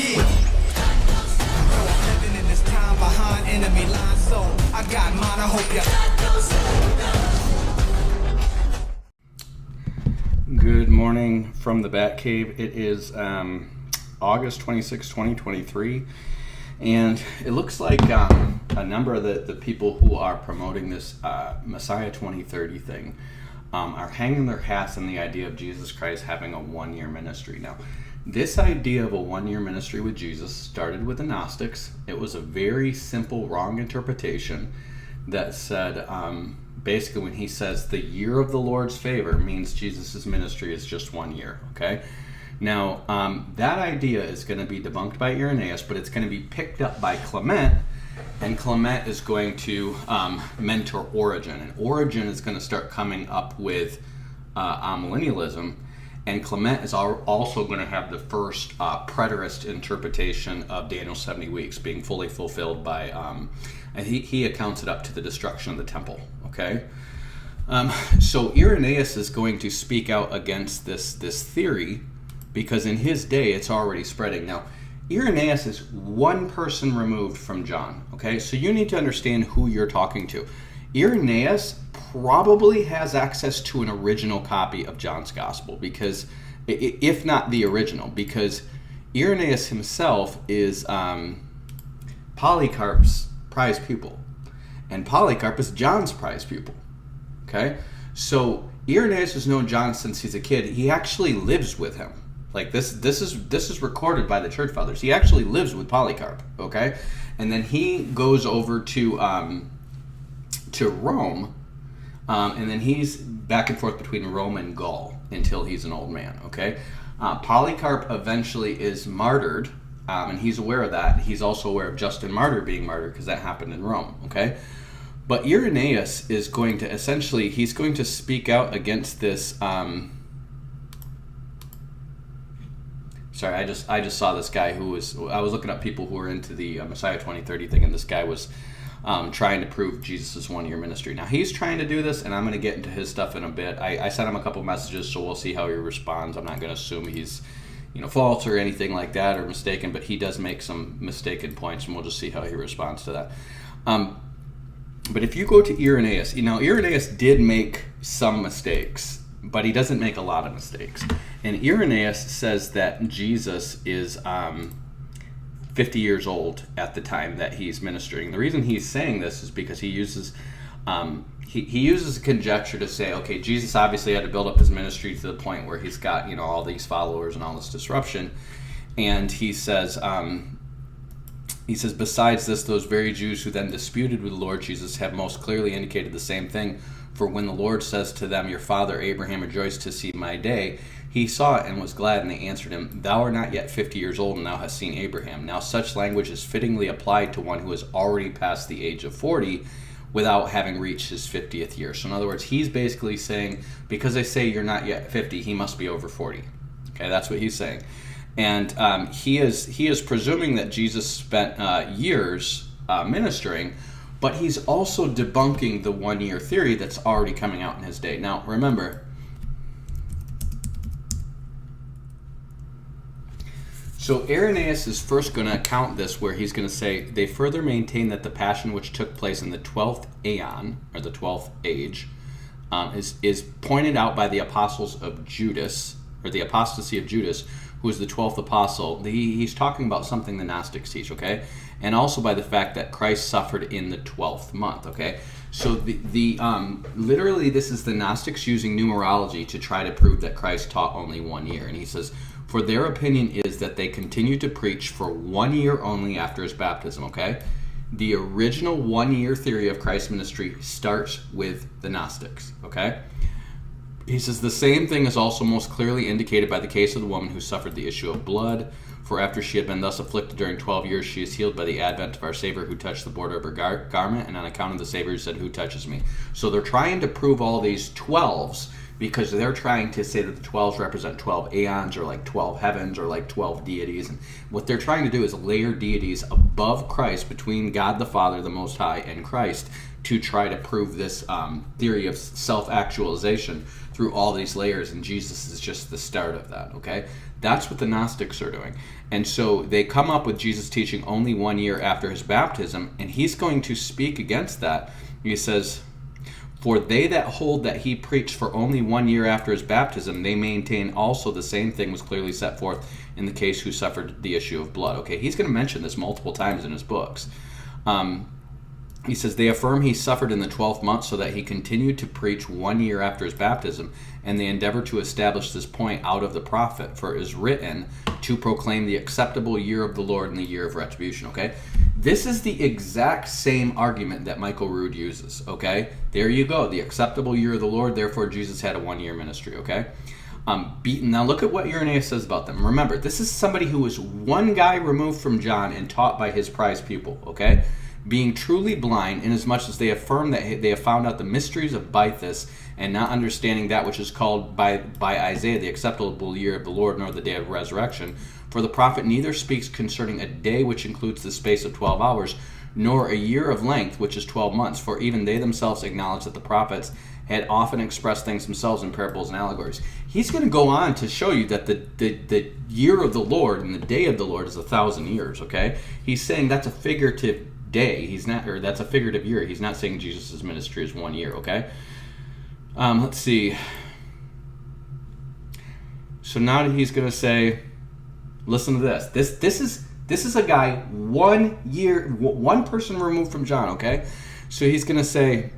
Yeah. So I'm living in this time behind enemy lines, so I got mine, I hope you. Good morning from the Bat Cave. It is August 26, 2023, and it looks like a number of the people who are promoting this Messiah 2030 thing are hanging their hats on the idea of Jesus Christ having a one-year ministry. Now, this idea of a one-year ministry with Jesus started with the Gnostics. It was a very simple, wrong interpretation that said, basically when he says the year of the Lord's favor means Jesus' ministry is just 1 year, okay? Now, that idea is going to be debunked by Irenaeus, but it's going to be picked up by Clement, and Clement is going to mentor Origen, and Origen is going to start coming up with amillennialism, and Clement is also going to have the first preterist interpretation of Daniel's 70 weeks being fully fulfilled by, and he accounts it up to the destruction of the temple, okay? So Irenaeus is going to speak out against this theory because in his day it's already spreading. Now, Irenaeus is one person removed from John, okay? So you need to understand who you're talking to. Irenaeus probably has access to an original copy of John's Gospel, because, if not the original, because Irenaeus himself is Polycarp's prize pupil, and Polycarp is John's prize pupil, okay? So Irenaeus has known John since he's a kid. He actually lives with him. Like this is recorded by the church fathers. He actually lives with Polycarp, okay? And then he goes over to Rome, and then he's back and forth between Rome and Gaul until he's an old man, okay? Polycarp eventually is martyred, and he's aware of that. He's also aware of Justin Martyr being martyred because that happened in Rome, okay? But Irenaeus is going to he's going to speak out against this. Sorry, I just saw this guy I was looking up people who were into the Messiah 2030 thing, and this guy was trying to prove Jesus' one-year ministry. Now, he's trying to do this, and I'm going to get into his stuff in a bit. I sent him a couple messages, so we'll see how he responds. I'm not going to assume he's false or anything like that or mistaken, but he does make some mistaken points, and we'll just see how he responds to that. But if you go to Irenaeus, Irenaeus did make some mistakes, but he doesn't make a lot of mistakes. And Irenaeus says that Jesus is 50 years old at the time that he's ministering. The reason he's saying this is because he uses he uses a conjecture to say, okay, Jesus obviously had to build up his ministry to the point where he's got all these followers and all this disruption. And he says besides this, those very Jews who then disputed with the Lord Jesus have most clearly indicated the same thing. For when the Lord says to them, your father Abraham rejoiced to see my day, he saw it and was glad, and they answered him, thou art not yet 50 years old, and thou hast seen Abraham. Now such language is fittingly applied to one who has already passed the age of 40 without having reached his 50th year. So in other words, he's basically saying, because they say you're not yet 50, he must be over 40. Okay, that's what he's saying. And he is presuming that Jesus spent years ministering, but he's also debunking the one-year theory that's already coming out in his day. Now, remember, so Irenaeus is first going to account this, where he's going to say, they further maintain that the passion which took place in the 12th aeon, or the 12th age, is pointed out by the apostles of Judas, or the apostasy of Judas, who is the 12th apostle. He's talking about something the Gnostics teach, okay? And also by the fact that Christ suffered in the 12th month, okay? So literally this is the Gnostics using numerology to try to prove that Christ taught only 1 year. And he says, for their opinion is that they continued to preach for 1 year only after his baptism, okay? The original 1 year theory of Christ's ministry starts with the Gnostics, okay? He says the same thing is also most clearly indicated by the case of the woman who suffered the issue of blood. For after she had been thus afflicted during 12 years, she is healed by the advent of our Savior, who touched the border of her garment, and on account of the Savior, said, who touches me? So they're trying to prove all these 12s because they're trying to say that the 12s represent 12 aeons, or like 12 heavens, or like 12 deities. And what they're trying to do is layer deities above Christ, between God the Father, the Most High, and Christ, to try to prove this theory of self-actualization through all these layers, and Jesus is just the start of that, okay? That's what the Gnostics are doing. And so they come up with Jesus teaching only 1 year after his baptism, and he's going to speak against that. He says, "For they that hold that he preached for only 1 year after his baptism, they maintain also the same thing was clearly set forth in the case who suffered the issue of blood." Okay, he's going to mention this multiple times in his books. He says, "They affirm he suffered in the 12th month so that he continued to preach 1 year after his baptism, and they endeavor to establish this point out of the prophet, for it is written to proclaim the acceptable year of the Lord and the year of retribution." Okay, this is the exact same argument that Michael Rood uses. Okay, there you go, the acceptable year of the Lord, therefore Jesus had a 1 year ministry. Okay, now look at what Irenaeus says about them. Remember, this is somebody who was one guy removed from John and taught by his prized pupil. Okay, being truly blind, inasmuch as they affirm that they have found out the mysteries of Bythus, and not understanding that which is called by Isaiah the acceptable year of the Lord, nor the day of resurrection. For the prophet neither speaks concerning a day which includes the space of 12 hours, nor a year of length, which is 12 months. For even they themselves acknowledge that the prophets had often expressed things themselves in parables and allegories. He's going to go on to show you that the year of the Lord and the day of the Lord is 1,000 years. Okay, he's saying that's a figurative day. He's not, or that's a figurative year. He's not saying Jesus' ministry is 1 year. Okay. Let's see. So now he's going to say, listen to this. This is a guy 1 year, one person removed from John. Okay. So he's going to say,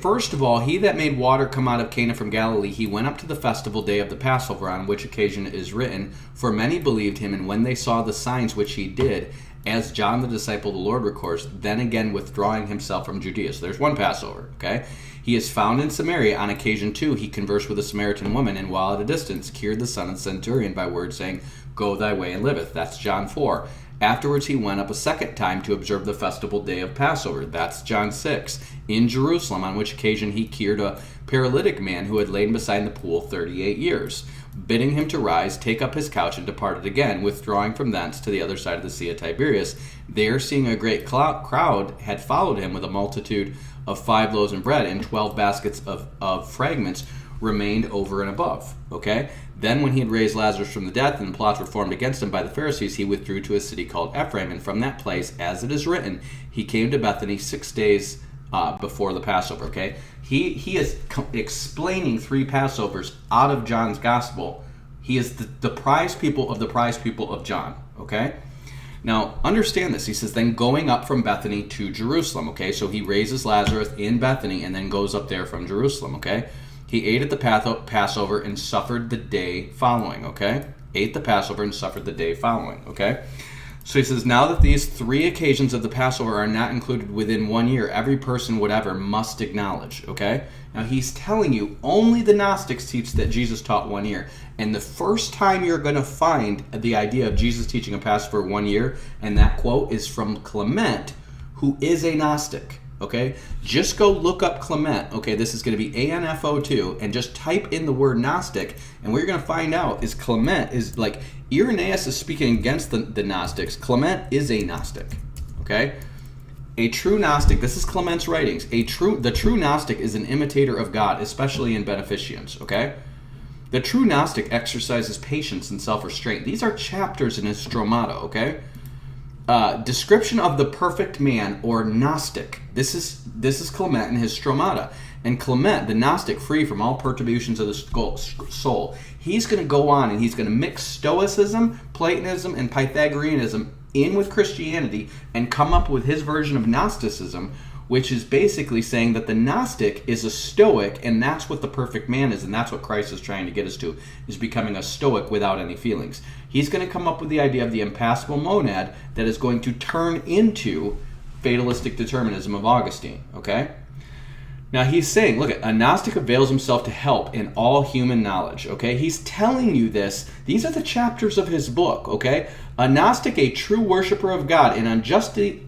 first of all, he that made water come out of Cana from Galilee, he went up to the festival day of the Passover, on which occasion it is written, for many believed him, and when they saw the signs which he did, as John the disciple of the Lord records, then again withdrawing himself from Judea. So there's one Passover, okay? He is found in Samaria. On occasion two, he conversed with a Samaritan woman, and while at a distance, cured the son of the centurion by word, saying, go thy way and liveth. That's John 4. Afterwards he went up a second time to observe the festival day of Passover. That's John 6. In Jerusalem, on which occasion he cured a paralytic man who had lain beside the pool 38 years, bidding him to rise, take up his couch, and departed again, withdrawing from thence to the other side of the Sea of Tiberias. There, seeing a great crowd had followed him with a multitude of 5 loaves and bread, and 12 baskets of fragments remained over and above. Okay? Then when he had raised Lazarus from the death, and plots were formed against him by the Pharisees, he withdrew to a city called Ephraim, and from that place, as it is written, he came to Bethany 6 days before the Passover. Okay? He is explaining 3 Passovers out of John's gospel. He is the prize people of the prize people of John. Okay? Now, understand this. He says, then going up from Bethany to Jerusalem. Okay? So he raises Lazarus in Bethany and then goes up there from Jerusalem. Okay? He ate at the Passover and suffered the day following. Okay? Ate the Passover and suffered the day following. Okay? So he says, now that these 3 occasions of the Passover are not included within 1 year, every person, whatever, must acknowledge. Okay? Now he's telling you only the Gnostics teach that Jesus taught 1 year. And the first time you're going to find the idea of Jesus teaching a Passover 1 year, and that quote is from Clement, who is a Gnostic. Okay? Just go look up Clement. Okay? This is going to be ANFO2, and just type in the word Gnostic, and what you're going to find out is Clement is like, Irenaeus is speaking against the Gnostics. Clement is a Gnostic. Okay? A true Gnostic, this is Clement's writings, the true Gnostic is an imitator of God, especially in beneficence. Okay? The true Gnostic exercises patience and self-restraint. These are chapters in his Stromata. Okay? Description of the perfect man, or Gnostic. This is Clement in his Stromata. And Clement, the Gnostic, free from all perturbations of the soul, he's going to go on and he's going to mix Stoicism, Platonism, and Pythagoreanism in with Christianity and come up with his version of Gnosticism, which is basically saying that the Gnostic is a Stoic, and that's what the perfect man is, and that's what Christ is trying to get us to, is becoming a Stoic without any feelings. He's going to come up with the idea of the impassible monad that is going to turn into fatalistic determinism of Augustine. Okay? Now he's saying, look, a Gnostic avails himself to help in all human knowledge. Okay? He's telling you this. These are the chapters of his book. Okay? A Gnostic, a true worshiper of God, and unjustly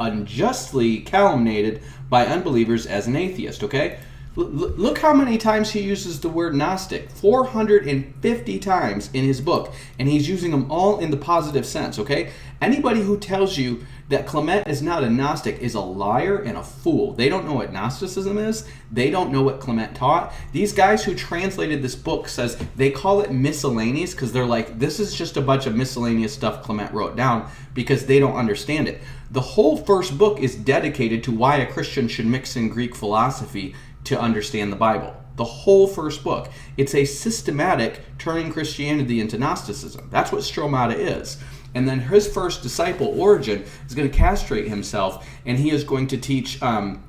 calumniated by unbelievers as an atheist. Okay? Look how many times he uses the word Gnostic. 450 times in his book. And he's using them all in the positive sense. Okay? Anybody who tells you that Clement is not a Gnostic is a liar and a fool. They don't know what Gnosticism is. They don't know what Clement taught. These guys who translated this book says they call it miscellaneous because they're like, this is just a bunch of miscellaneous stuff Clement wrote down because they don't understand it. The whole first book is dedicated to why a Christian should mix in Greek philosophy to understand the Bible. The whole first book. It's a systematic turning Christianity into Gnosticism. That's what Stromata is. And then his first disciple, Origen, is going to castrate himself, and he is going to teach a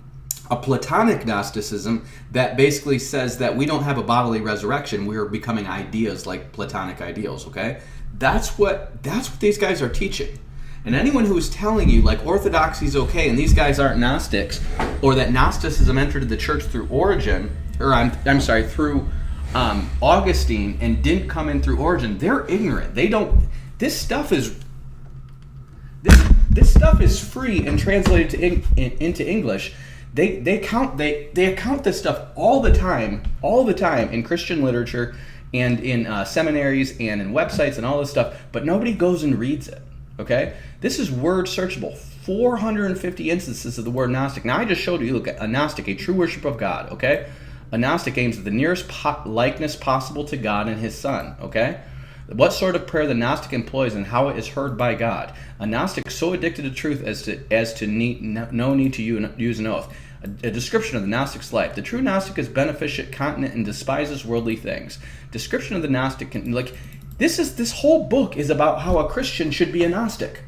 Platonic Gnosticism that basically says that we don't have a bodily resurrection. We're becoming ideas like Platonic ideals, okay? That's what these guys are teaching. And anyone who is telling you, like, orthodoxy is okay and these guys aren't Gnostics, or that Gnosticism entered the church through Origen, or I'm sorry, through Augustine and didn't come in through Origen, they're ignorant. They don't. This stuff is free and translated into English. They account this stuff all the time in Christian literature and in seminaries and in websites and all this stuff, but nobody goes and reads it. Okay, this is word searchable. 450 instances of the word Gnostic. Now I just showed you. Look, a Gnostic, a true worship of God. Okay, a Gnostic aims at the nearest likeness possible to God and His Son. Okay. What sort of prayer the Gnostic employs and how it is heard by God. A Gnostic so addicted to truth as to no need to use an oath. A description of the Gnostic's life. The true Gnostic is beneficent, continent, and despises worldly things. Description of the Gnostic this whole book is about how a Christian should be a Gnostic.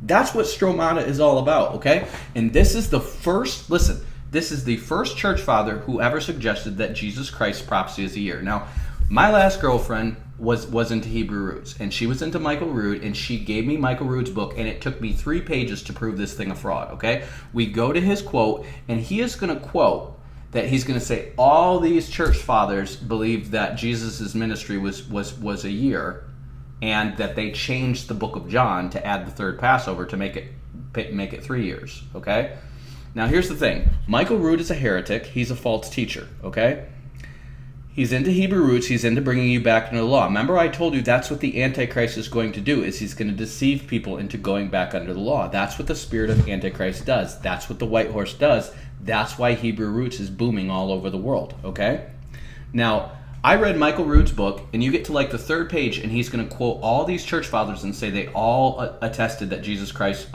That's what Stromata is all about, okay? And this is the first church father who ever suggested that Jesus Christ's prophecy is a year. Now, my last girlfriend was into Hebrew roots, and she was into Michael Rood, and she gave me Michael Rood's book, and it took me 3 pages to prove this thing a fraud, okay? We go to his quote, and he is going to quote that he's going to say all these church fathers believed that Jesus' ministry was a year, and that they changed the book of John to add the third Passover to make it 3 years, okay? Now here's the thing. Michael Rood is a heretic. He's a false teacher, okay? He's into Hebrew roots. He's into bringing you back into the law. Remember I told you that's what the Antichrist is going to do, is he's going to deceive people into going back under the law. That's what the spirit of Antichrist does. That's what the white horse does. That's why Hebrew roots is booming all over the world, okay? Now, I read Michael Rood's book, and you get to like the 3rd page, and he's going to quote all these church fathers and say they all attested that Jesus Christ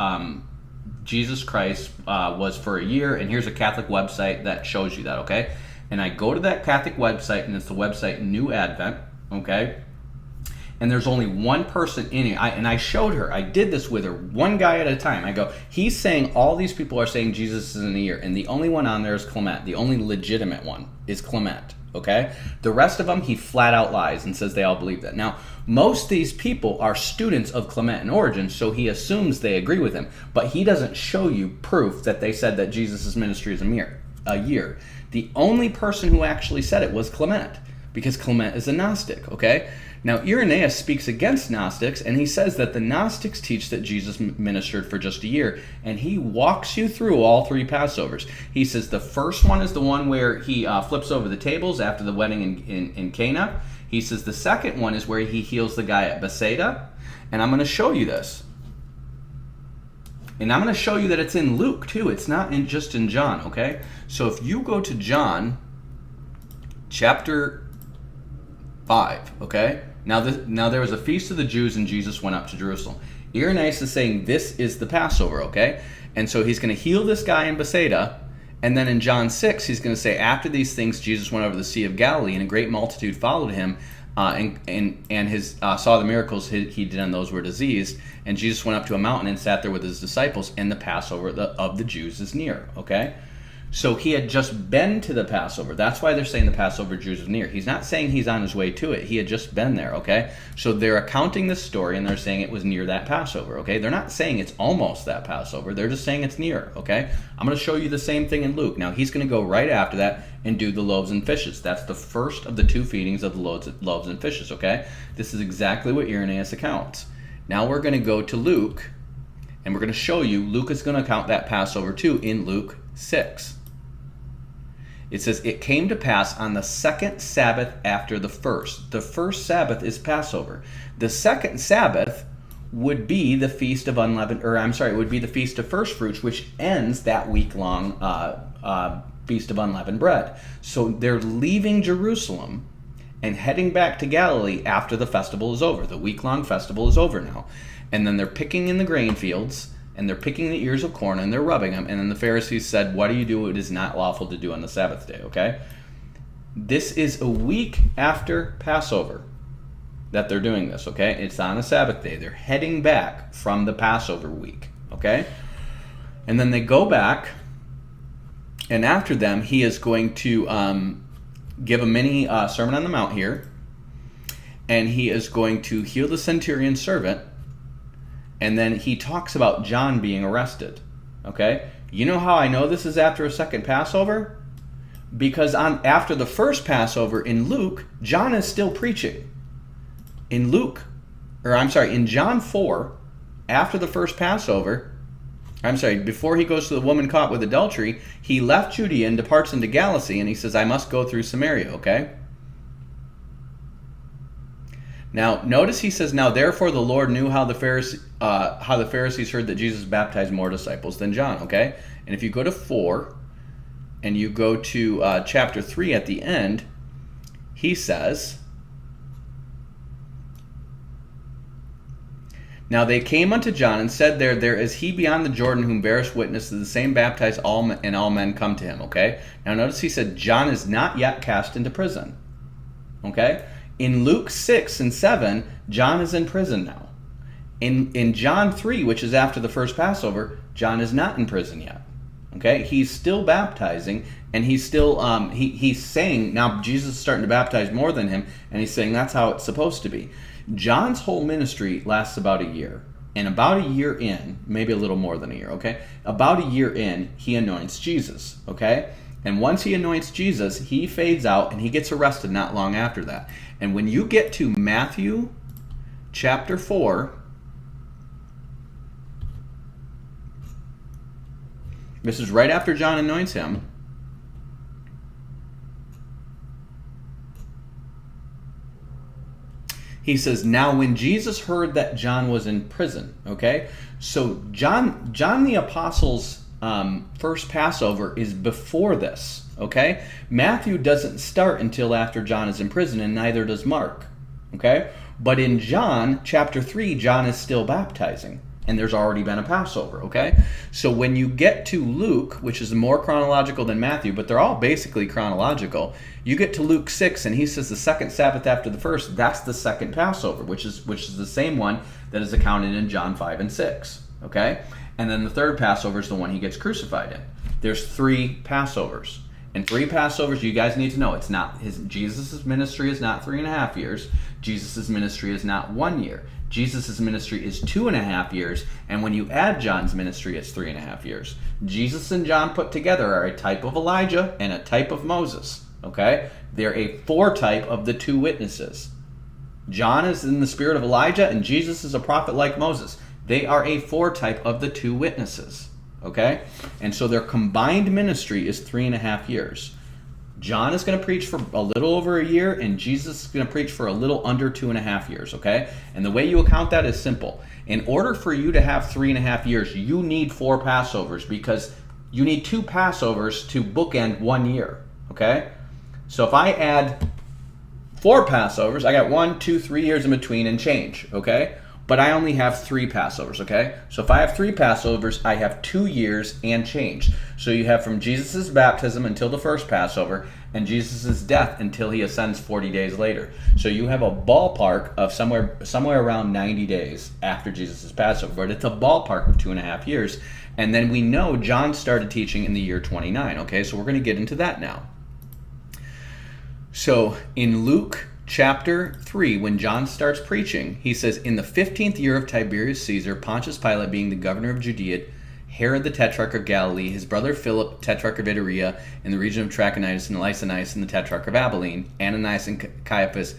was for a year, and here's a Catholic website that shows you that, okay? And I go to that Catholic website, and it's the website New Advent, okay? And there's only one person in it. I showed her. I did this with her, one guy at a time. I go, he's saying all these people are saying Jesus is in a year, and the only one on there is Clement. The only legitimate one is Clement, okay? The rest of them, he flat out lies and says they all believe that. Now, most of these people are students of Clement and Origen, so he assumes they agree with him. But he doesn't show you proof that they said that Jesus' ministry is a year. The only person who actually said it was Clement, because Clement is a Gnostic, okay? Now, Irenaeus speaks against Gnostics, and he says that the Gnostics teach that Jesus ministered for just a year, and he walks you through all 3 Passovers. He says the first one is the one where he flips over the tables after the wedding in Cana. He says the second one is where he heals the guy at Bethsaida, and I'm going to show you this. And I'm going to show you that it's in Luke, too. It's not just in John, okay? So if you go to John chapter 5, okay? Now there was a feast of the Jews, and Jesus went up to Jerusalem. Irenaeus is saying this is the Passover, okay? And so he's going to heal this guy in Bethsaida, and then in John 6, he's going to say, after these things, Jesus went over the Sea of Galilee, and a great multitude followed him, and his saw the miracles he did on those who were diseased. And Jesus went up to a mountain and sat there with his disciples, and the Passover of the Jews is near, okay? So he had just been to the Passover. That's why they're saying the Passover Jews is near. He's not saying he's on his way to it. He had just been there, okay? So they're accounting this story, and they're saying it was near that Passover, okay? They're not saying it's almost that Passover. They're just saying it's near, okay? I'm going to show you the same thing in Luke. Now, he's going to go right after that and do the loaves and fishes. That's the first of the 2 feedings of the loaves and fishes, okay? This is exactly what Irenaeus accounts. Now we're going to go to Luke, and we're going to show you Luke is going to account that Passover too in Luke 6. It says, it came to pass on the 2nd Sabbath after the first. The first Sabbath is Passover. The second Sabbath would be the Feast of it would be the Feast of First Fruits, which ends that week-long Feast of Unleavened Bread. So they're leaving Jerusalem and heading back to Galilee after the festival is over. The week-long festival is over now. And then they're picking in the grain fields, and they're picking the ears of corn, and they're rubbing them. And then the Pharisees said, what do you do? It is not lawful to do on the Sabbath day, okay? This is a week after Passover that they're doing this, okay? It's on a Sabbath day. They're heading back from the Passover week, okay? And then they go back, and after them, he is going to give a mini Sermon on the Mount here, and he is going to heal the centurion's servant, and then he talks about John being arrested, okay? You know how I know this is after a second Passover? Because after the first Passover in Luke, John is still preaching. In John 4, after the first Passover, before he goes to the woman caught with adultery, he left Judea and departs into Galilee, and he says, I must go through Samaria, okay? Now, notice he says, now therefore the Lord knew how the Pharisees heard that Jesus baptized more disciples than John, okay? And if you go to 4, and you go to chapter 3 at the end, he says, now they came unto John and said, there is he beyond the Jordan whom beareth witness that the same baptize all and all men come to him, okay? Now notice he said, John is not yet cast into prison, okay? In Luke 6 and 7, John is in prison now. In John 3, which is after the first Passover, John is not in prison yet. Okay, he's still baptizing, and he's still he's saying now Jesus is starting to baptize more than him, and he's saying that's how it's supposed to be. John's whole ministry lasts about a year, and about a year in, maybe a little more than a year. Okay, about a year in, he anoints Jesus. Okay, and once he anoints Jesus, he fades out, and he gets arrested not long after that. And when you get to Matthew chapter 4. This is right after John anoints him. He says, now when Jesus heard that John was in prison, okay? So John the Apostle's first Passover is before this, okay? Matthew doesn't start until after John is in prison, and neither does Mark, okay? But in John chapter 3, John is still baptizing. And there's already been a Passover, okay? So when you get to Luke, which is more chronological than Matthew, but they're all basically chronological, you get to Luke 6, and he says the second Sabbath after the first, that's the second Passover, which is the same one that is accounted in John 5 and 6, okay? And then the third Passover is the one he gets crucified in. There's 3 Passovers. And 3 Passovers, you guys need to know, it's not Jesus' ministry is not 3.5 years. Jesus' ministry is not 1 year. Jesus' ministry is 2.5 years, and when you add John's ministry, it's 3.5 years. Jesus and John put together are a type of Elijah and a type of Moses, okay? They're a foretype of the 2 witnesses. John is in the spirit of Elijah, and Jesus is a prophet like Moses. They are a foretype of the 2 witnesses, okay? And so their combined ministry is 3.5 years. John is going to preach for a little over a year, and Jesus is going to preach for a little under 2.5 years, okay? And the way you account that is simple. In order for you to have 3.5 years, you need 4 Passovers, because you need 2 Passovers to bookend 1 year, okay? So if I add 4 Passovers, I got 1, 2, 3 years in between and change, okay? But I only have 3 Passovers, okay? So if I have 3 Passovers, I have 2 years and change. So you have from Jesus' baptism until the first Passover, and Jesus' death until he ascends 40 days later. So you have a ballpark of somewhere around 90 days after Jesus' Passover, but it's a ballpark of 2.5 years. And then we know John started teaching in the year 29, okay? So we're going to get into that now. So in Luke chapter 3, when John starts preaching, he says, in the 15th year of Tiberius Caesar, Pontius Pilate being the governor of Judea, Herod the Tetrarch of Galilee, his brother Philip, Tetrarch of Iturea, in the region of Trachonitis, and Lysanias, and the Tetrarch of Abilene, Ananias and Caiaphas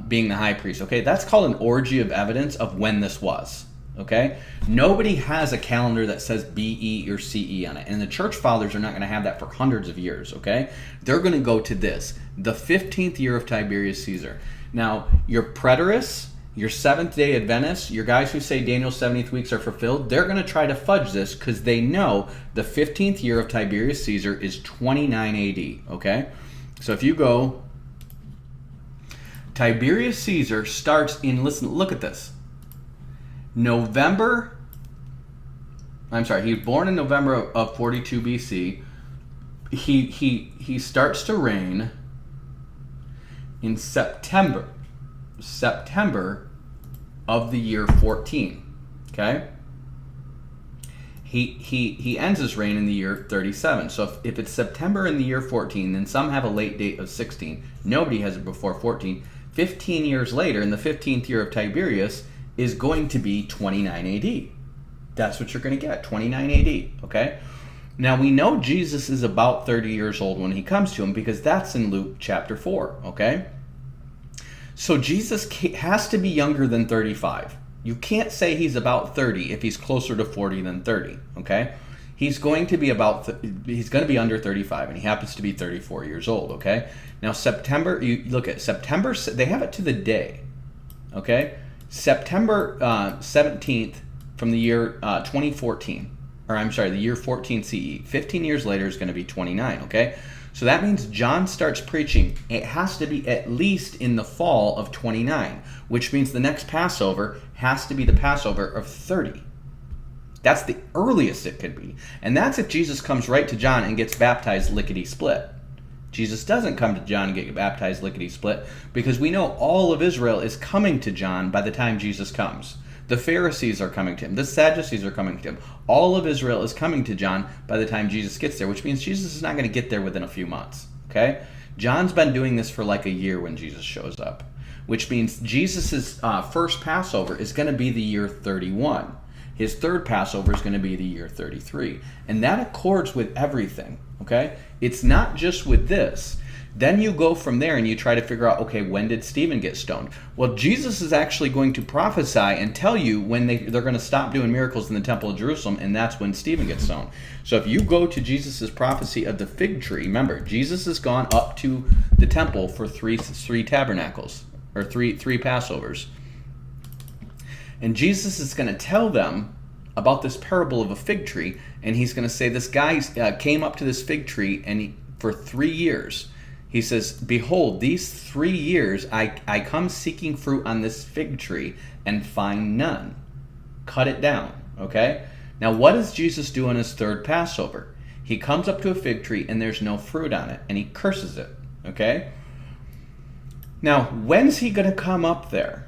being the high priest. Okay, that's called an orgy of evidence of when this was. Okay, nobody has a calendar that says BE or CE on it, and the church fathers are not going to have that for hundreds of years. Okay, they're going to go to this, the 15th year of Tiberius Caesar. Now, your preterists Your Seventh-day Adventists, your guys who say Daniel's 70th weeks are fulfilled, they're going to try to fudge this because they know the 15th year of Tiberius Caesar is 29 AD, okay? So if you go, Tiberius Caesar starts in, listen, look at this. He was born in November of 42 BC. He starts to reign in September of the year 14. Okay? He ends his reign in the year 37. So if it's September in the year 14, then some have a late date of 16. Nobody has it before 14. 15 years later, in the 15th year of Tiberius, is going to be 29 AD. That's what you're going to get, 29 AD. Okay? Now we know Jesus is about 30 years old when he comes to him because that's in Luke chapter 4. Okay? So Jesus has to be younger than 35. You can't say he's about 30 if he's closer to 40 than 30, okay? He's going to be he's going to be under 35, and he happens to be 34 years old, okay? Now September, you look at September, they have it to the day, okay? September 17th from the year 2014, or I'm sorry, the year 14 CE. 15 years later is going to be 29, okay? So that means John starts preaching. It has to be at least in the fall of 29, which means the next Passover has to be the Passover of 30. That's the earliest it could be. And that's if Jesus comes right to John and gets baptized lickety-split. Jesus doesn't come to John and get baptized lickety-split because we know all of Israel is coming to John by the time Jesus comes. The Pharisees are coming to him. The Sadducees are coming to him. All of Israel is coming to John by the time Jesus gets there, which means Jesus is not going to get there within a few months. Okay? John's been doing this for like a year when Jesus shows up, which means Jesus' first Passover is going to be the year 31. His third Passover is going to be the year 33. And that accords with everything. Okay? It's not just with this. Then you go from there and you try to figure out, okay, when did Stephen get stoned? Well, Jesus is actually going to prophesy and tell you when they're going to stop doing miracles in the Temple of Jerusalem, and that's when Stephen gets stoned. So if you go to Jesus' prophecy of the fig tree, remember, Jesus has gone up to the temple for three tabernacles, or three Passovers. And Jesus is going to tell them about this parable of a fig tree, and he's going to say this guy came up to this fig tree and for 3 years. He says, behold, these 3 years I come seeking fruit on this fig tree and find none. Cut it down, okay? Now, what does Jesus do on his third Passover? He comes up to a fig tree and there's no fruit on it, and he curses it, okay? Now, when's he going to come up there?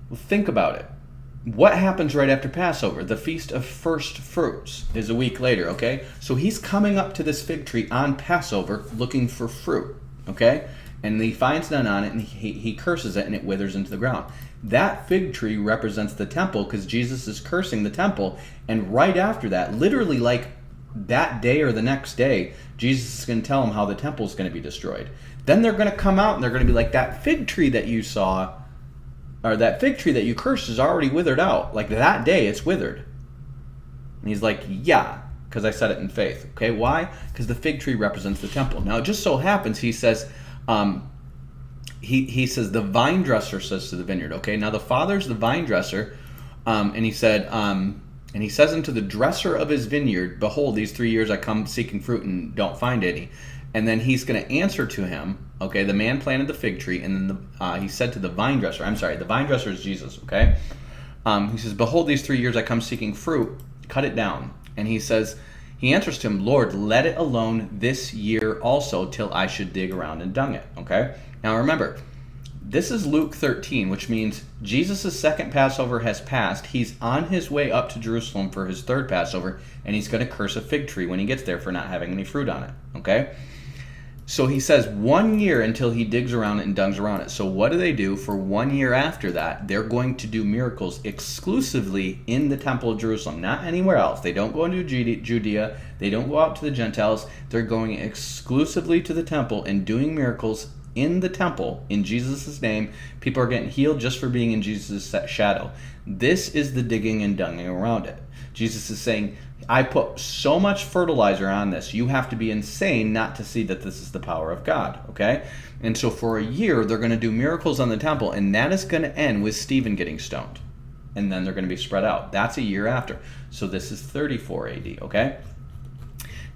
Well, think about it. What happens right after Passover? The Feast of First Fruits is a week later, okay? So he's coming up to this fig tree on Passover looking for fruit. Okay? And he finds none on it, and he curses it, and it withers into the ground. That fig tree represents the temple because Jesus is cursing the temple. And right after that, literally like that day or the next day, Jesus is going to tell them how the temple is going to be destroyed. Then they're going to come out, and they're going to be like, that fig tree that you saw, or that fig tree that you cursed is already withered out. Like that day, it's withered. And he's like, yeah. Because I said it in faith. Okay, why? Because the fig tree represents the temple. Now, it just so happens, he says, he says, the vine dresser says to the vineyard. Okay, now the Father's the vine dresser, and he said, and he says unto the dresser of his vineyard, behold, these 3 years I come seeking fruit and don't find any. And then he's going to answer to him, okay, the man planted the fig tree, and then he said to the vine dresser, the vine dresser is Jesus, okay? He says, behold, these 3 years I come seeking fruit, cut it down. And he says, he answers to him, Lord, let it alone this year also till I should dig around and dung it. Okay? Now remember, this is Luke 13, which means Jesus' second Passover has passed. He's on his way up to Jerusalem for his third Passover, and he's going to curse a fig tree when he gets there for not having any fruit on it. Okay? So he says 1 year until he digs around it and dungs around it. So what do? For 1 year after that, they're going to do miracles exclusively in the Temple of Jerusalem, not anywhere else. They don't go into Judea. They don't go out to the Gentiles. They're going exclusively to the temple and doing miracles in the temple in Jesus' name. People are getting healed just for being in Jesus' shadow. This is the digging and dunging around it. Jesus is saying, I put so much fertilizer on this. You have to be insane not to see that this is the power of God, okay? And so for a year, they're going to do miracles on the temple, and that is going to end with Stephen getting stoned. And then they're going to be spread out. That's a year after. So this is 34 AD, okay?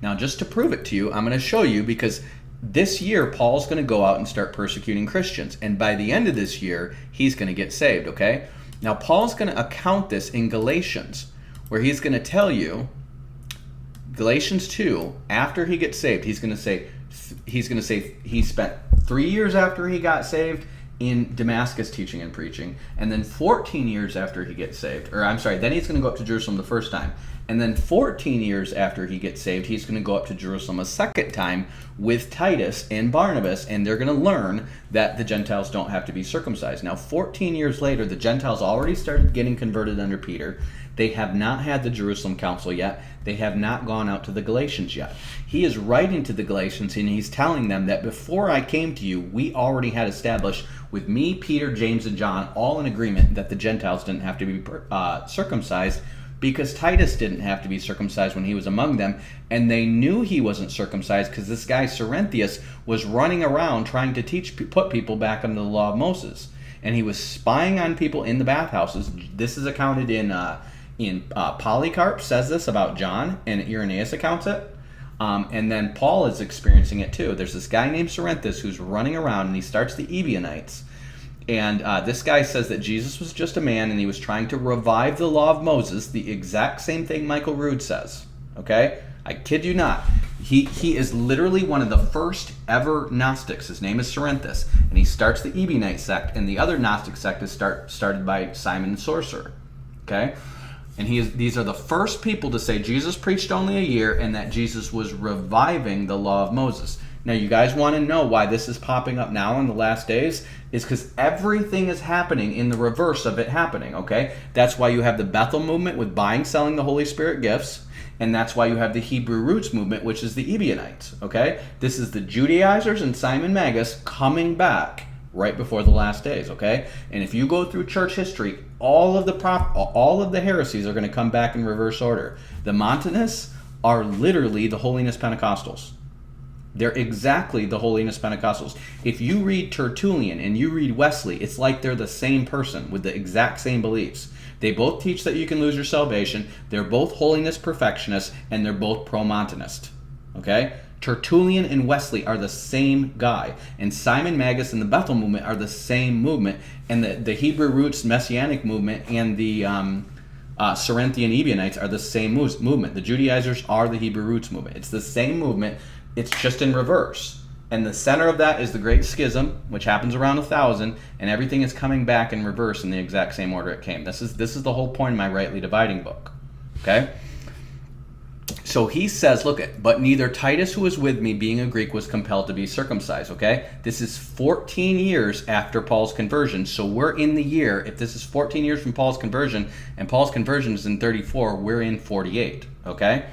Now, just to prove it to you, I'm going to show you, because this year, Paul's going to go out and start persecuting Christians. And by the end of this year, he's going to get saved, okay? Now, Paul's going to account this in Galatians, where he's going to tell you, Galatians 2, after he gets saved, he's going to say he spent 3 years after he got saved in Damascus teaching and preaching, and then 14 years after he gets saved, then he's going to go up to Jerusalem the first time, and then 14 years after he gets saved, he's going to go up to Jerusalem a second time with Titus and Barnabas, and they're going to learn that the Gentiles don't have to be circumcised. Now, 14 years later, the Gentiles already started getting converted under Peter. They have not had the Jerusalem Council yet. They have not gone out to the Galatians yet. He is writing to the Galatians, and he's telling them that before I came to you, we already had established with me, Peter, James, and John, all in agreement that the Gentiles didn't have to be circumcised, because Titus didn't have to be circumcised when he was among them, and they knew he wasn't circumcised because this guy Cerinthius was running around trying to put people back under the law of Moses, and he was spying on people in the bathhouses. This is accounted in Polycarp says this about John, and Irenaeus accounts it. And then Paul is experiencing it too. There's this guy named Cerinthius who's running around, and he starts the Ebionites. And this guy says that Jesus was just a man, and he was trying to revive the law of Moses, the exact same thing Michael Rood says. Okay? I kid you not. He is literally one of the first ever Gnostics. His name is Cerinthius, and he starts the Ebionite sect, and the other Gnostic sect is started by Simon the Sorcerer. Okay? And these are the first people to say Jesus preached only a year and that Jesus was reviving the law of Moses. Now, you guys want to know why this is popping up now in the last days? Is because everything is happening in the reverse of it happening, okay? That's why you have the Bethel movement with buying, selling the Holy Spirit gifts, and that's why you have the Hebrew roots movement, which is the Ebionites, okay? This is the Judaizers and Simon Magus coming back right before the last days, okay? And if you go through church history, all of the heresies are going to come back in reverse order. The Montanists are literally the Holiness Pentecostals. They're exactly the Holiness Pentecostals. If you read Tertullian and you read Wesley, it's like they're the same person with the exact same beliefs. They both teach that you can lose your salvation. They're both holiness perfectionists, and they're both pro-Montanist, okay? Tertullian and Wesley are the same guy, and Simon Magus and the Bethel movement are the same movement, and the Hebrew roots Messianic movement and the Cerinthian Ebionites are the same movement. The Judaizers are the Hebrew roots movement. It's the same movement, it's just in reverse. And the center of that is the Great Schism, which happens around 1000, and everything is coming back in reverse in the exact same order it came. This is the whole point of my Rightly Dividing book, okay? So he says, look, but neither Titus, who was with me, being a Greek, was compelled to be circumcised, okay? This is 14 years after Paul's conversion, so we're in the year, if this is 14 years from Paul's conversion, and Paul's conversion is in 34, we're in 48, okay?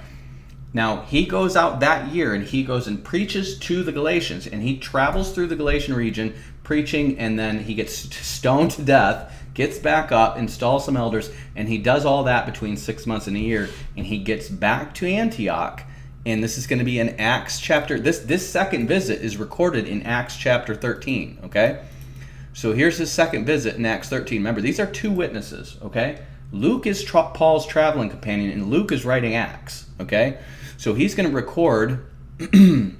Now, he goes out that year, and he goes and preaches to the Galatians, and he travels through the Galatian region preaching, and then he gets stoned to death, gets back up, installs some elders, and he does all that between 6 months and a year, and he gets back to Antioch, and this is going to be in Acts chapter, this second visit is recorded in Acts chapter 13, okay? So here's his second visit in Acts 13. Remember, these are two witnesses, okay? Luke is Paul's traveling companion, and Luke is writing Acts, okay? So he's going to record in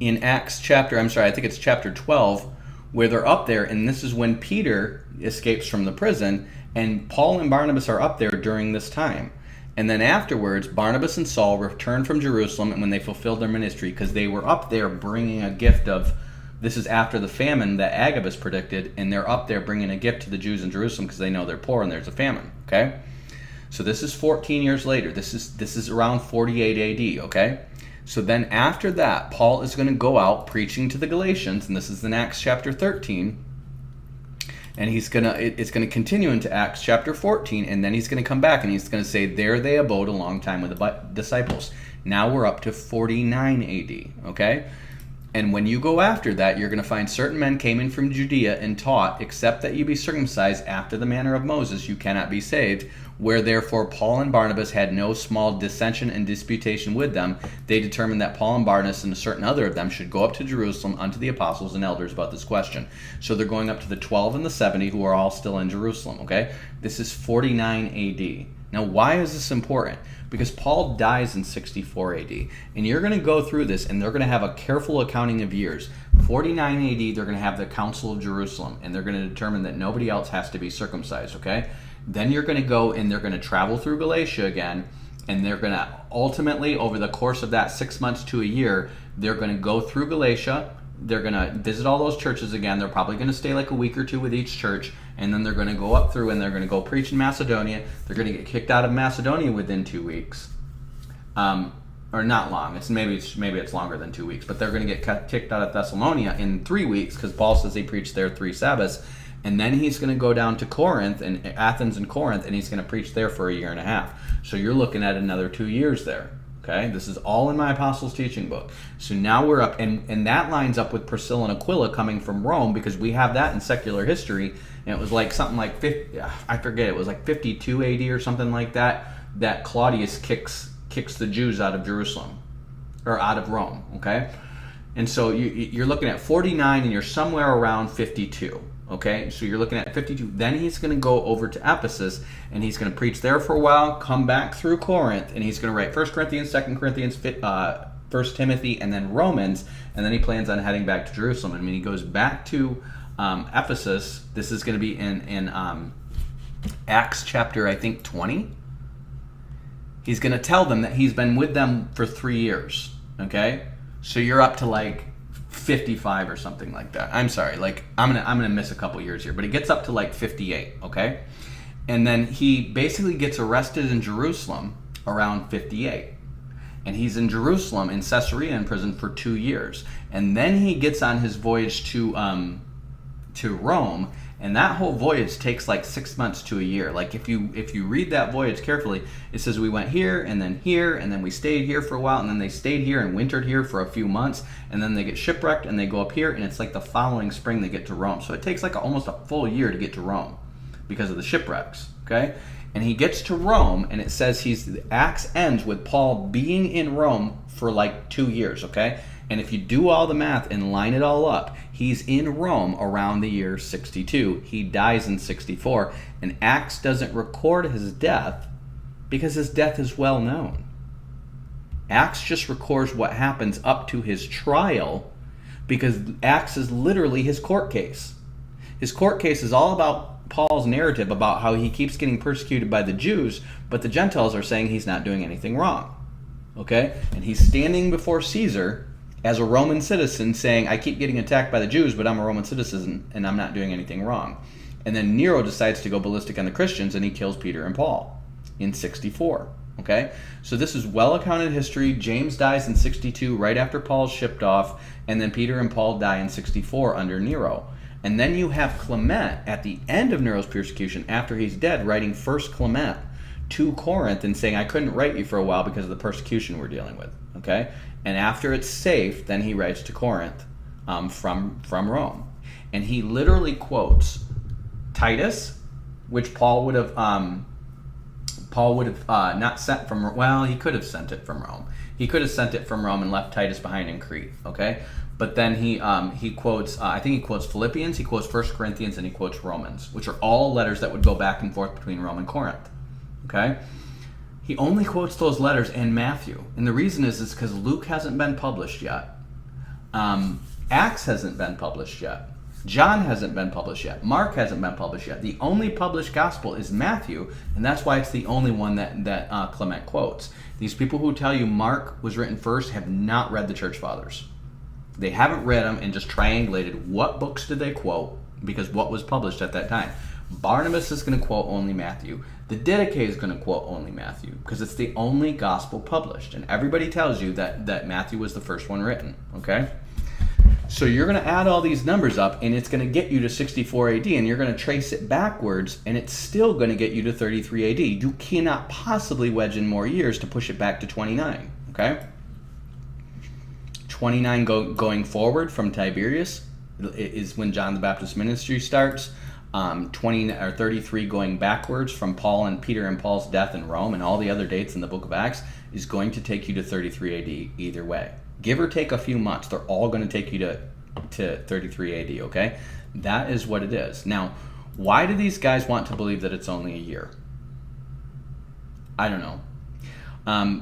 Acts chapter, I think it's chapter 12, where they're up there, and this is when Peter escapes from the prison, and Paul and Barnabas are up there during this time. And then afterwards, Barnabas and Saul returned from Jerusalem, and when they fulfilled their ministry, because they were up there bringing a gift of, this is after the famine that Agabus predicted, and they're up there bringing a gift to the Jews in Jerusalem because they know they're poor and there's a famine, okay? So this is 14 years later. This is around 48 AD, okay? So then after that, Paul is going to go out preaching to the Galatians, and this is in Acts chapter 13, and it's going to continue into Acts chapter 14, and then he's going to come back, and he's going to say, there they abode a long time with the disciples. Now we're up to 49 AD, okay? And when you go after that, you're going to find certain men came in from Judea and taught, except that you be circumcised after the manner of Moses, you cannot be saved. Where therefore Paul and Barnabas had no small dissension and disputation with them, they determined that Paul and Barnabas and a certain other of them should go up to Jerusalem unto the apostles and elders about this question. So they're going up to the 12 and the 70 who are all still in Jerusalem, okay? This is 49 AD. Now, why is this important? Because Paul dies in 64 AD. And you're going to go through this, and they're going to have a careful accounting of years. 49 AD, they're going to have the Council of Jerusalem, and they're going to determine that nobody else has to be circumcised, okay? Then you're going to go, and they're going to travel through Galatia again, and they're going to ultimately, over the course of that 6 months to a year, they're going to go through Galatia. They're going to visit all those churches again. They're probably going to stay like a week or two with each church, and then they're going to go up through and they're going to go preach in Macedonia. They're going to get kicked out of Macedonia within 2 weeks, or not long. Maybe it's longer than 2 weeks, but they're going to get kicked out of Thessalonica in 3 weeks because Paul says he preached there 3 Sabbaths, and then he's going to go down to Corinth and Athens and Corinth, and he's going to preach there for a year and a half. So you're looking at another 2 years there. Okay, this is all in my Apostles' Teaching book. So now we're up, and that lines up with Priscilla and Aquila coming from Rome, because we have that in secular history, and it was like something like 50, I forget, it was like 52 AD or something like that, that Claudius kicks the Jews out of Jerusalem, or out of Rome, okay? And so you're looking at 49, and you're somewhere around 52. Okay, so you're looking at 52. Then he's going to go over to Ephesus, and he's going to preach there for a while, come back through Corinth, and he's going to write 1 Corinthians, 2 Corinthians, 1 Timothy, and then Romans, and then he plans on heading back to Jerusalem. And when he goes back to Ephesus, this is going to be in Acts chapter, I think, 20. He's going to tell them that he's been with them for 3 years, okay? So you're up to like 55 or something like that. I'm sorry, like I'm gonna miss a couple years here, but it gets up to like 58, okay? And then he basically gets arrested in Jerusalem around 58. And he's in Jerusalem in Caesarea in prison for 2 years. And then he gets on his voyage to Rome, and that whole voyage takes like 6 months to a year. Like if you read that voyage carefully, it says we went here, and then we stayed here for a while, and then they stayed here and wintered here for a few months, and then they get shipwrecked and they go up here, and it's like the following spring they get to Rome. So it takes like almost a full year to get to Rome because of the shipwrecks, okay? And he gets to Rome, and it says Acts ends with Paul being in Rome for like 2 years, okay? And if you do all the math and line it all up, he's in Rome around the year 62. He dies in 64. And Acts doesn't record his death because his death is well known. Acts just records what happens up to his trial, because Acts is literally his court case. His court case is all about Paul's narrative about how he keeps getting persecuted by the Jews, but the Gentiles are saying he's not doing anything wrong. Okay? And he's standing before Caesar as a Roman citizen saying, I keep getting attacked by the Jews, but I'm a Roman citizen and I'm not doing anything wrong. And then Nero decides to go ballistic on the Christians, and he kills Peter and Paul in 64. Okay? So this is well accounted history. James dies in 62 right after Paul's shipped off, and then Peter and Paul die in 64 under Nero. And then you have Clement at the end of Nero's persecution, after he's dead, writing 1 Clement to Corinth and saying, I couldn't write you for a while because of the persecution we're dealing with. Okay? And after it's safe, then he writes to Corinth from Rome. And he literally quotes Titus, which Paul would have not sent from, well, he could have sent it from Rome. He could have sent it from Rome and left Titus behind in Crete, okay? But then he quotes, I think he quotes Philippians, he quotes 1 Corinthians, and he quotes Romans, which are all letters that would go back and forth between Rome and Corinth, okay? He only quotes those letters and Matthew. And the reason is because Luke hasn't been published yet. Acts hasn't been published yet. John hasn't been published yet. Mark hasn't been published yet. The only published gospel is Matthew, and that's why it's the only one that Clement quotes. These people who tell you Mark was written first have not read the Church Fathers. They haven't read them and just triangulated what books did they quote, because what was published at that time. Barnabas is going to quote only Matthew. The Didache is going to quote only Matthew, because it's the only gospel published. And everybody tells you that Matthew was the first one written, okay? So you're going to add all these numbers up, and it's going to get you to 64 AD, and you're going to trace it backwards, and it's still going to get you to 33 AD. You cannot possibly wedge in more years to push it back to 29, okay? 29 going forward from Tiberius is when John the Baptist's ministry starts. 20 or 33 going backwards from Paul and Peter and Paul's death in Rome, and all the other dates in the book of Acts is going to take you to 33 AD either way. Give or take a few months, they're all going to take you to 33 AD, okay? That is what it is. Now, why do these guys want to believe that it's only a year? I don't know.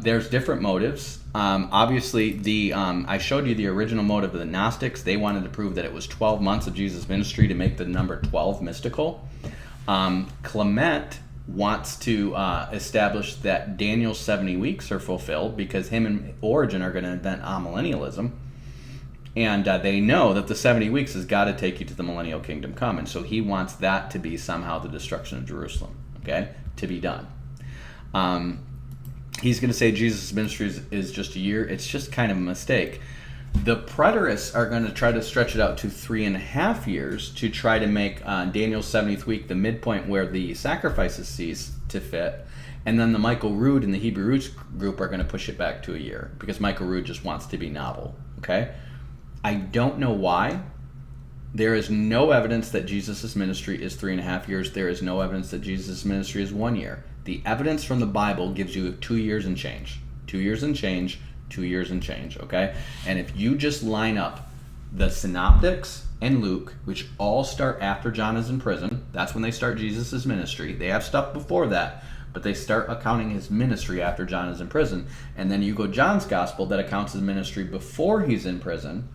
There's different motives. Obviously, I showed you the original motive of the Gnostics. They wanted to prove that it was 12 months of Jesus' ministry to make the number 12 mystical. Clement wants to establish that Daniel's 70 weeks are fulfilled because him and Origen are going to invent amillennialism. And they know that the 70 weeks has got to take you to the millennial kingdom come. And so he wants that to be somehow the destruction of Jerusalem, okay, to be done. He's going to say Jesus' ministry is just a year. It's just kind of a mistake. The preterists are going to try to stretch it out to 3.5 years to try to make Daniel's 70th week the midpoint where the sacrifices cease to fit. And then the Michael Rood and the Hebrew Roots group are going to push it back to a year because Michael Rood just wants to be novel, okay? I don't know why. There is no evidence that Jesus' ministry is 3.5 years. There is no evidence that Jesus' ministry is 1 year. The evidence from the Bible gives you 2 years and change. 2 years and change, 2 years and change, okay? And if you just line up the Synoptics and Luke, which all start after John is in prison, that's when they start Jesus' ministry. They have stuff before that, but they start accounting his ministry after John is in prison. And then you go John's gospel that accounts his ministry before he's in prison,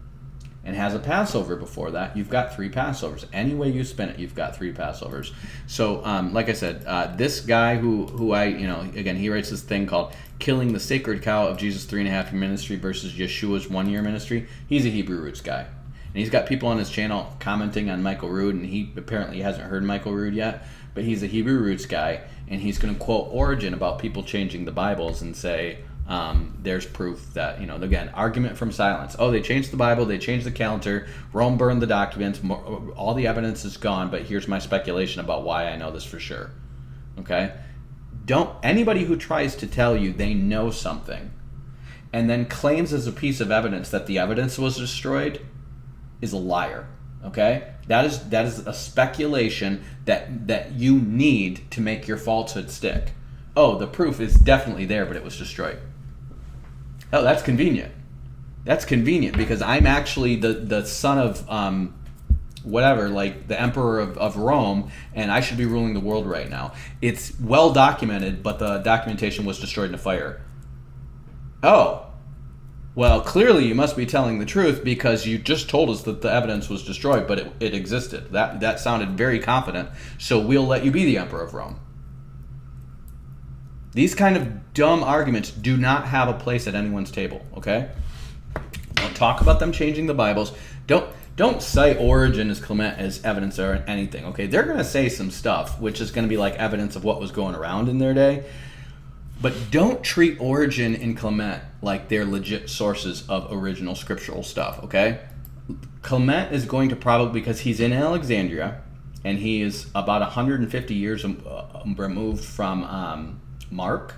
and has a Passover before that. You've got 3 Passovers. Any way you spin it, you've got 3 Passovers. So, like I said, this guy who I, again, he writes this thing called Killing the Sacred Cow of Jesus' 3.5 year ministry versus Yeshua's 1 year ministry. He's a Hebrew Roots guy. And he's got people on his channel commenting on Michael Rood, and he apparently hasn't heard Michael Rood yet, but he's a Hebrew Roots guy, and he's going to quote Origen about people changing the Bibles and say, there's proof that, again, argument from silence. Oh, they changed the Bible, they changed the calendar, Rome burned the documents, all the evidence is gone, but here's my speculation about why I know this for sure. Okay? Anybody who tries to tell you they know something and then claims as a piece of evidence that the evidence was destroyed is a liar. Okay? That is a speculation that you need to make your falsehood stick. Oh, the proof is definitely there, but it was destroyed. Oh, that's convenient. That's convenient because I'm actually the son of whatever, like the emperor of Rome, and I should be ruling the world right now. It's well documented, but the documentation was destroyed in a fire. Oh, well, clearly you must be telling the truth because you just told us that the evidence was destroyed, but it existed. That sounded very confident, so we'll let you be the emperor of Rome. These kind of dumb arguments do not have a place at anyone's table, okay? Don't talk about them changing the Bibles. Don't cite Origen as Clement as evidence or anything, okay? They're going to say some stuff, which is going to be like evidence of what was going around in their day. But don't treat Origen and Clement like they're legit sources of original scriptural stuff, okay? Clement is going to probably, because he's in Alexandria, and he is about 150 years removed from Mark,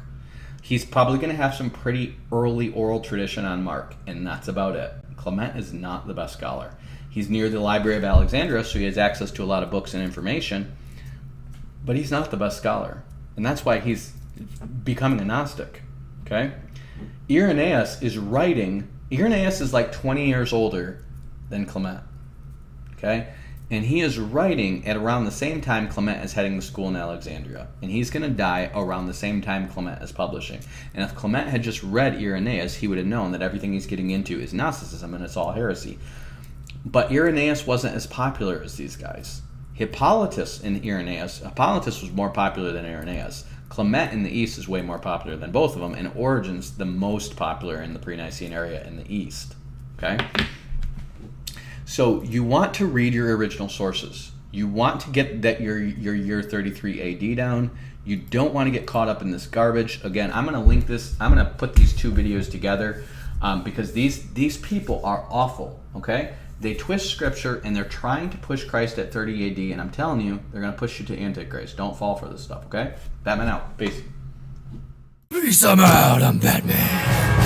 he's probably going to have some pretty early oral tradition on Mark, and that's about it. Clement is not the best scholar. He's near the Library of Alexandria, so he has access to a lot of books and information, but he's not the best scholar, and that's why he's becoming a Gnostic, okay? Irenaeus is like 20 years older than Clement, okay? And he is writing at around the same time Clement is heading to school in Alexandria. And he's going to die around the same time Clement is publishing. And if Clement had just read Irenaeus, he would have known that everything he's getting into is Gnosticism and it's all heresy. But Irenaeus wasn't as popular as these guys. Hippolytus was more popular than Irenaeus. Clement in the East is way more popular than both of them. And Origen's the most popular in the pre-Nicene area in the East. Okay? So you want to read your original sources. You want to get that your year 33 AD down. You don't want to get caught up in this garbage. Again, I'm going to link this. I'm going to put these 2 videos together because these people are awful, okay? They twist scripture and they're trying to push Christ at 30 AD, and I'm telling you, they're going to push you to Antichrist. Don't fall for this stuff, okay? Batman out. Peace. Peace, I'm out. I'm Batman.